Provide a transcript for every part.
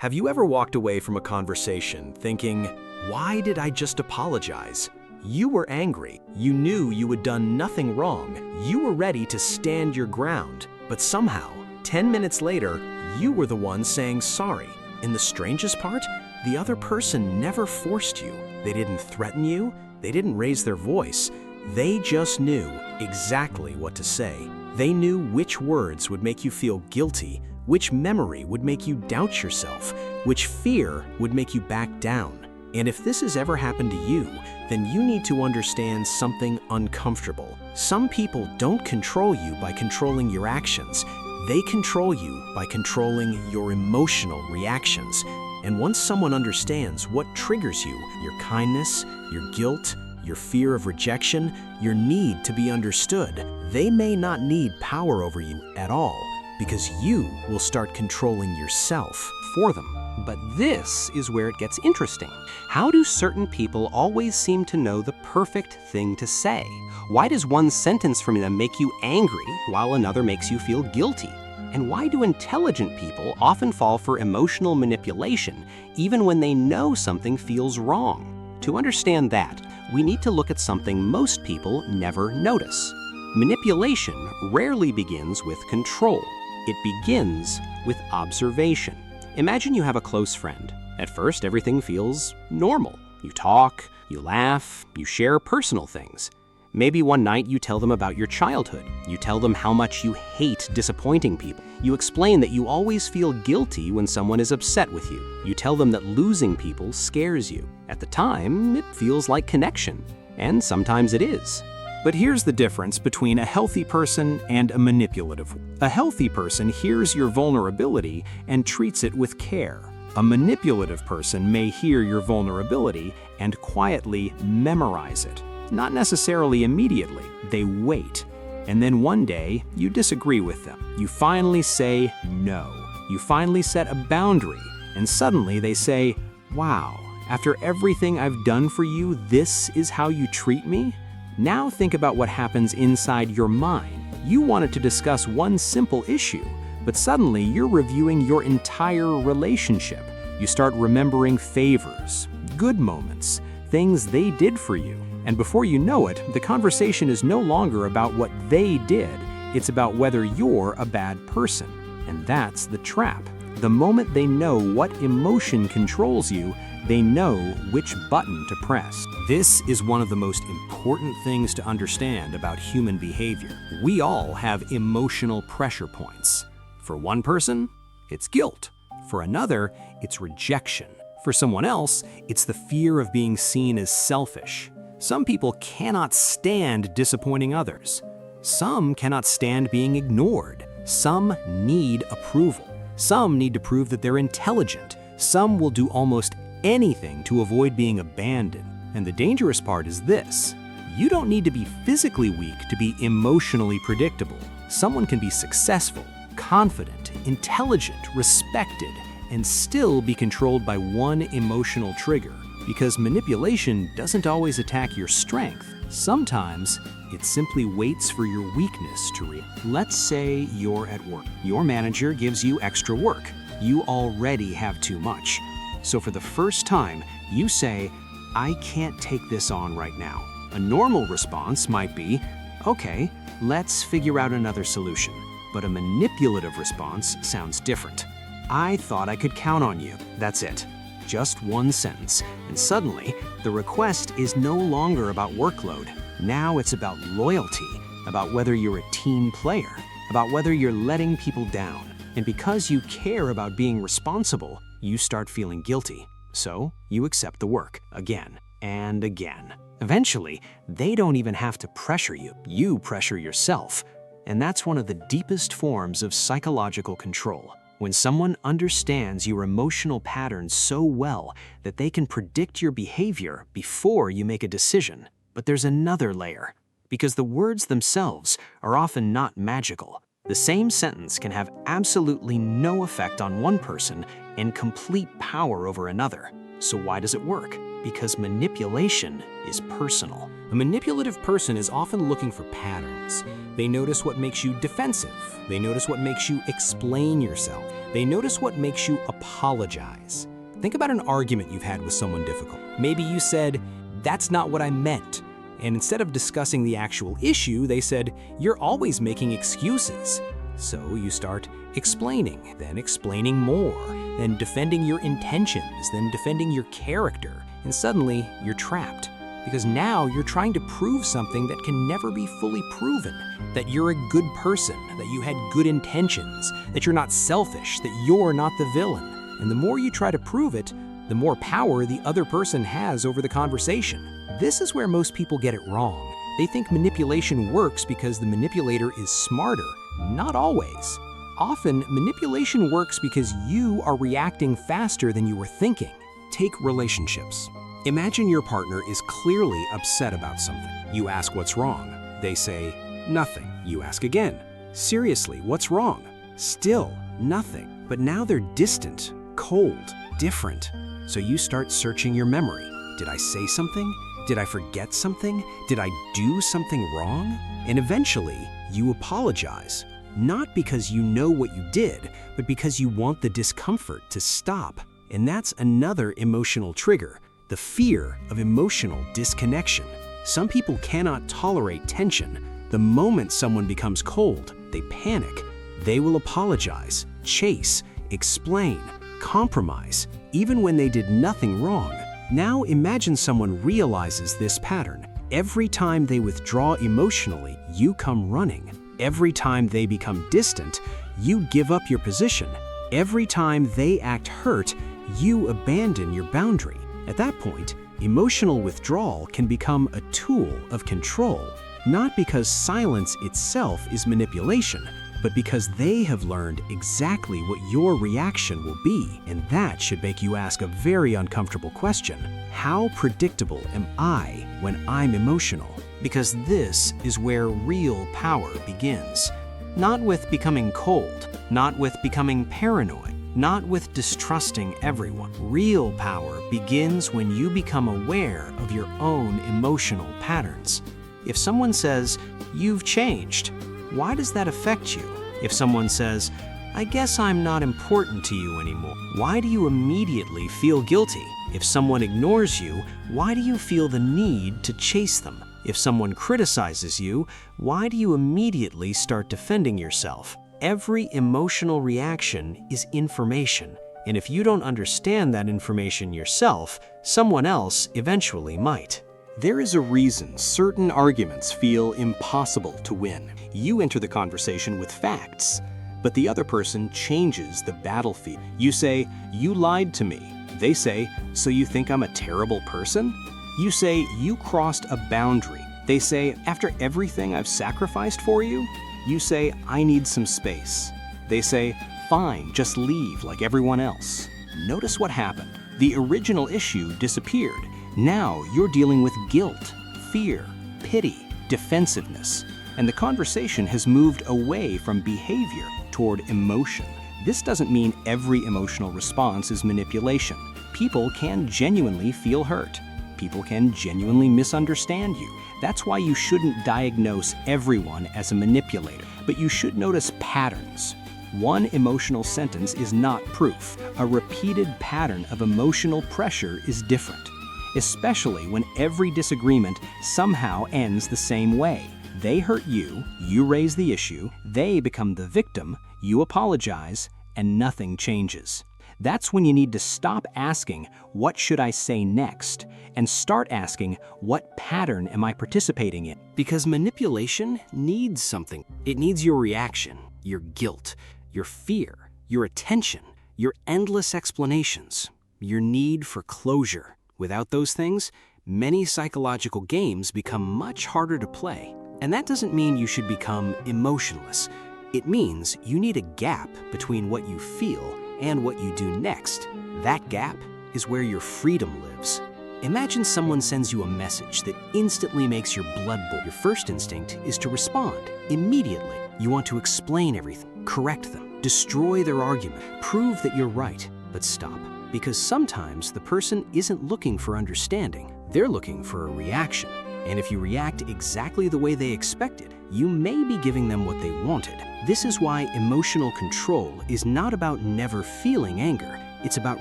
Have you ever walked away from a conversation thinking, why did I just apologize? You were angry. You knew you had done nothing wrong. You were ready to stand your ground. But somehow, 10 minutes later, you were the one saying sorry. And the strangest part, the other person never forced you. They didn't threaten you. They didn't raise their voice. They just knew exactly what to say. They knew which words would make you feel guilty, which memory would make you doubt yourself, which fear would make you back down. And if this has ever happened to you, then you need to understand something uncomfortable. Some people don't control you by controlling your actions. They control you by controlling your emotional reactions. And once someone understands what triggers you, your kindness, your guilt, your fear of rejection, your need to be understood, they may not need power over you at all, because you will start controlling yourself for them. But this is where it gets interesting. How do certain people always seem to know the perfect thing to say? Why does one sentence from them make you angry while another makes you feel guilty? And why do intelligent people often fall for emotional manipulation even when they know something feels wrong? To understand that, we need to look at something most people never notice. Manipulation rarely begins with control. It begins with observation. Imagine you have a close friend. At first, everything feels normal. You talk, you laugh, you share personal things. Maybe one night you tell them about your childhood. You tell them how much you hate disappointing people. You explain that you always feel guilty when someone is upset with you. You tell them that losing people scares you. At the time, it feels like connection, and sometimes it is. But here's the difference between a healthy person and a manipulative one. A healthy person hears your vulnerability and treats it with care. A manipulative person may hear your vulnerability and quietly memorize it. Not necessarily immediately. They wait. And then one day, you disagree with them. You finally say no. You finally set a boundary. And suddenly they say, wow, after everything I've done for you, this is how you treat me? Now think about what happens inside your mind. You wanted to discuss one simple issue, but suddenly you're reviewing your entire relationship. You start remembering favors, good moments, things they did for you. And before you know it, the conversation is no longer about what they did. It's about whether you're a bad person. And that's the trap. The moment they know what emotion controls you, they know which button to press. This is one of the most important things to understand about human behavior. We all have emotional pressure points. For one person, it's guilt. For another, it's rejection. For someone else, it's the fear of being seen as selfish. Some people cannot stand disappointing others. Some cannot stand being ignored. Some need approval. Some need to prove that they're intelligent. Some will do almost anything to avoid being abandoned. And the dangerous part is this: you don't need to be physically weak to be emotionally predictable. Someone can be successful, confident, intelligent, respected, and still be controlled by one emotional trigger. Because manipulation doesn't always attack your strength. Sometimes it simply waits for your weakness to react. Let's say you're at work. Your manager gives you extra work. You already have too much. So for the first time, you say, I can't take this on right now. A normal response might be, okay, let's figure out another solution. But a manipulative response sounds different. I thought I could count on you. That's it. Just one sentence. And suddenly, the request is no longer about workload. Now it's about loyalty, about whether you're a team player, about whether you're letting people down. And because you care about being responsible, you start feeling guilty. So you accept the work again and again. Eventually, they don't even have to pressure you. You pressure yourself. And that's one of the deepest forms of psychological control. When someone understands your emotional patterns so well that they can predict your behavior before you make a decision. But there's another layer, because the words themselves are often not magical. The same sentence can have absolutely no effect on one person and complete power over another. So why does it work? Because manipulation is personal. A manipulative person is often looking for patterns. They notice what makes you defensive. They notice what makes you explain yourself. They notice what makes you apologize. Think about an argument you've had with someone difficult. Maybe you said, "That's not what I meant." And instead of discussing the actual issue, they said, "You're always making excuses." So you start explaining, then explaining more, then defending your intentions, then defending your character. And suddenly, you're trapped. Because now you're trying to prove something that can never be fully proven. That you're a good person, that you had good intentions, that you're not selfish, that you're not the villain. And the more you try to prove it, the more power the other person has over the conversation. This is where most people get it wrong. They think manipulation works because the manipulator is smarter. Not always. Often, manipulation works because you are reacting faster than you were thinking. Take relationships. Imagine your partner is clearly upset about something. You ask what's wrong. They say, "Nothing." You ask again, "Seriously, what's wrong?" Still, nothing. But now they're distant, cold, different. So you start searching your memory. Did I say something? Did I forget something? Did I do something wrong? And eventually, you apologize. Not because you know what you did, but because you want the discomfort to stop. And that's another emotional trigger. The fear of emotional disconnection. Some people cannot tolerate tension. The moment someone becomes cold, they panic. They will apologize, chase, explain, compromise, even when they did nothing wrong. Now imagine someone realizes this pattern. Every time they withdraw emotionally, you come running. Every time they become distant, you give up your position. Every time they act hurt, you abandon your boundary. At that point, emotional withdrawal can become a tool of control, not because silence itself is manipulation, but because they have learned exactly what your reaction will be. And that should make you ask a very uncomfortable question. How predictable am I when I'm emotional? Because this is where real power begins. Not with becoming cold, not with becoming paranoid, not with distrusting everyone. Real power begins when you become aware of your own emotional patterns. If someone says, "You've changed," why does that affect you? If someone says, "I guess I'm not important to you anymore," why do you immediately feel guilty? If someone ignores you, why do you feel the need to chase them? If someone criticizes you, why do you immediately start defending yourself? Every emotional reaction is information, and if you don't understand that information yourself, someone else eventually might. There is a reason certain arguments feel impossible to win. You enter the conversation with facts, but the other person changes the battlefield. You say, "You lied to me." They say, "So you think I'm a terrible person?" You say, "You crossed a boundary." They say, "After everything I've sacrificed for you?" You say, "I need some space." They say, "Fine, just leave like everyone else." Notice what happened. The original issue disappeared. Now you're dealing with guilt, fear, pity, defensiveness, and the conversation has moved away from behavior toward emotion. This doesn't mean every emotional response is manipulation. People can genuinely feel hurt. People can genuinely misunderstand you. That's why you shouldn't diagnose everyone as a manipulator, but you should notice patterns. One emotional sentence is not proof. A repeated pattern of emotional pressure is different, especially when every disagreement somehow ends the same way. They hurt you, you raise the issue, they become the victim, you apologize, and nothing changes. That's when you need to stop asking, "What should I say next?" and start asking, "What pattern am I participating in?" Because manipulation needs something. It needs your reaction, your guilt, your fear, your attention, your endless explanations, your need for closure. Without those things, many psychological games become much harder to play. And that doesn't mean you should become emotionless. It means you need a gap between what you feel and what you do next. That gap is where your freedom lives. Imagine someone sends you a message that instantly makes your blood boil. Your first instinct is to respond immediately. You want to explain everything, correct them, destroy their argument, prove that you're right, but stop. Because sometimes the person isn't looking for understanding, they're looking for a reaction. And if you react exactly the way they expected, you may be giving them what they wanted. This is why emotional control is not about never feeling anger. It's about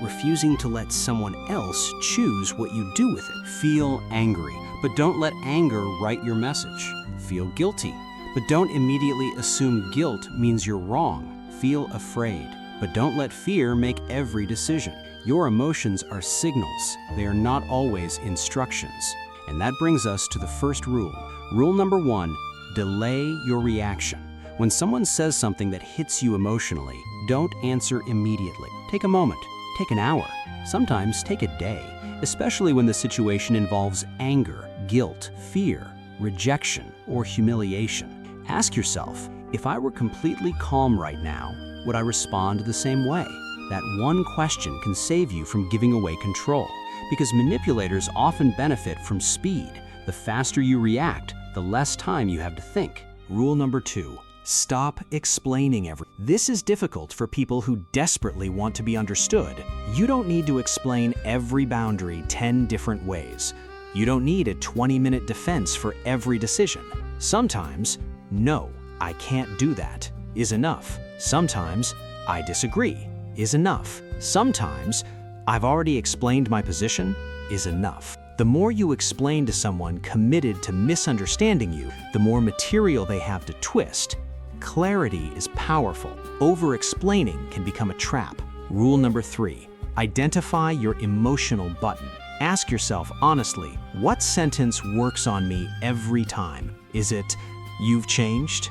refusing to let someone else choose what you do with it. Feel angry, but don't let anger write your message. Feel guilty, but don't immediately assume guilt means you're wrong. Feel afraid, but don't let fear make every decision. Your emotions are signals. They are not always instructions. And that brings us to the first rule. Rule number 1, delay your reaction. When someone says something that hits you emotionally, don't answer immediately. Take a moment, take an hour, sometimes take a day, especially when the situation involves anger, guilt, fear, rejection, or humiliation. Ask yourself, if I were completely calm right now, would I respond the same way? That one question can save you from giving away control, because manipulators often benefit from speed. The faster you react, the less time you have to think. Rule number 2, stop explaining everything. This is difficult for people who desperately want to be understood. You don't need to explain every boundary 10 different ways. You don't need a 20-minute defense for every decision. Sometimes, no, I can't do that, is enough. Sometimes, I disagree, is enough. Sometimes, I've already explained my position, is enough. The more you explain to someone committed to misunderstanding you, the more material they have to twist. Clarity is powerful. Over-explaining can become a trap. Rule number 3, identify your emotional button. Ask yourself honestly, what sentence works on me every time? Is it, you've changed?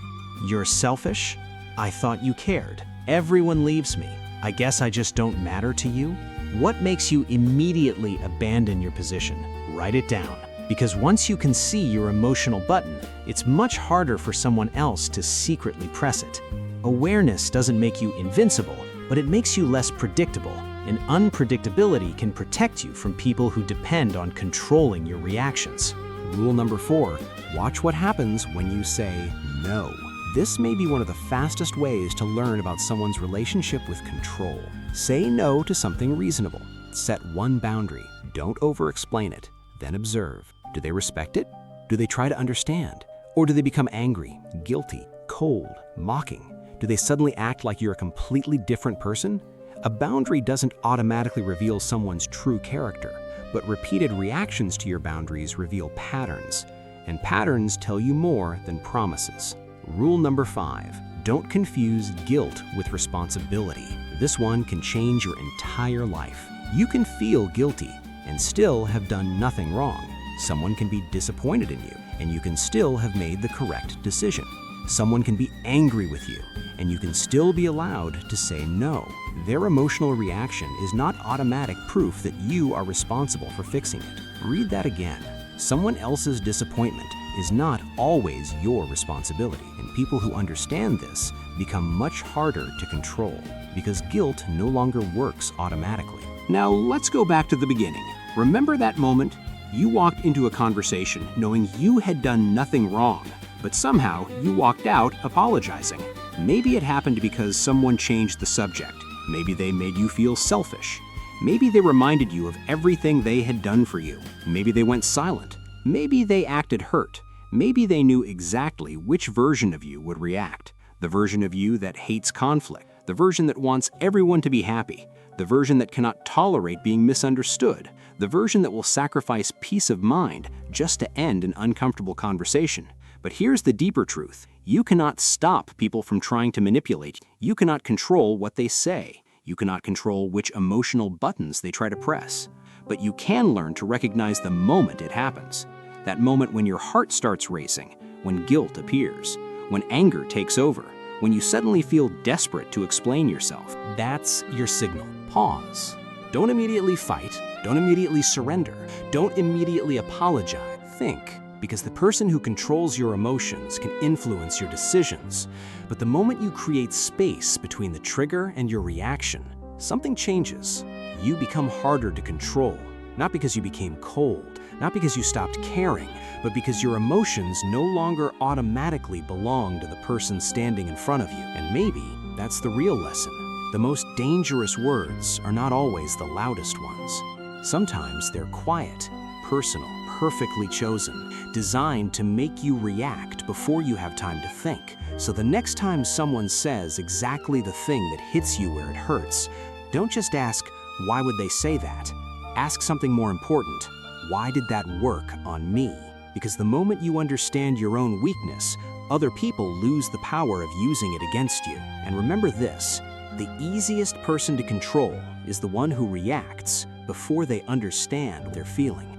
You're selfish? I thought you cared. Everyone leaves me. I guess I just don't matter to you? What makes you immediately abandon your position? Write it down. Because once you can see your emotional button, it's much harder for someone else to secretly press it. Awareness doesn't make you invincible, but it makes you less predictable, and unpredictability can protect you from people who depend on controlling your reactions. Rule number 4, watch what happens when you say no. This may be one of the fastest ways to learn about someone's relationship with control. Say no to something reasonable. Set one boundary. Don't over-explain it. Then observe. Do they respect it? Do they try to understand? Or do they become angry, guilty, cold, mocking? Do they suddenly act like you're a completely different person? A boundary doesn't automatically reveal someone's true character, but repeated reactions to your boundaries reveal patterns, and patterns tell you more than promises. Rule number 5, don't confuse guilt with responsibility. This one can change your entire life. You can feel guilty and still have done nothing wrong. Someone can be disappointed in you, and you can still have made the correct decision. Someone can be angry with you, and you can still be allowed to say no. Their emotional reaction is not automatic proof that you are responsible for fixing it. Read that again. Someone else's disappointment is not always your responsibility, and people who understand this become much harder to control because guilt no longer works automatically. Now let's go back to the beginning. Remember that moment? You walked into a conversation knowing you had done nothing wrong, but somehow you walked out apologizing. Maybe it happened because someone changed the subject. Maybe they made you feel selfish. Maybe they reminded you of everything they had done for you. Maybe they went silent. Maybe they acted hurt. Maybe they knew exactly which version of you would react. The version of you that hates conflict. The version that wants everyone to be happy. The version that cannot tolerate being misunderstood. The version that will sacrifice peace of mind just to end an uncomfortable conversation. But here's the deeper truth. You cannot stop people from trying to manipulate. You cannot control what they say. You cannot control which emotional buttons they try to press. But you can learn to recognize the moment it happens. That moment when your heart starts racing, when guilt appears, when anger takes over, when you suddenly feel desperate to explain yourself. That's your signal. Pause. Don't immediately fight. Don't immediately surrender. Don't immediately apologize. Think, because the person who controls your emotions can influence your decisions. But the moment you create space between the trigger and your reaction, something changes. You become harder to control, not because you became cold, not because you stopped caring, but because your emotions no longer automatically belong to the person standing in front of you. And maybe that's the real lesson. The most dangerous words are not always the loudest ones. Sometimes they're quiet, personal, perfectly chosen, designed to make you react before you have time to think. So the next time someone says exactly the thing that hits you where it hurts, don't just ask, why would they say that? Ask something more important. Why did that work on me? Because the moment you understand your own weakness, other people lose the power of using it against you. And remember this, the easiest person to control is the one who reacts before they understand what they're feeling.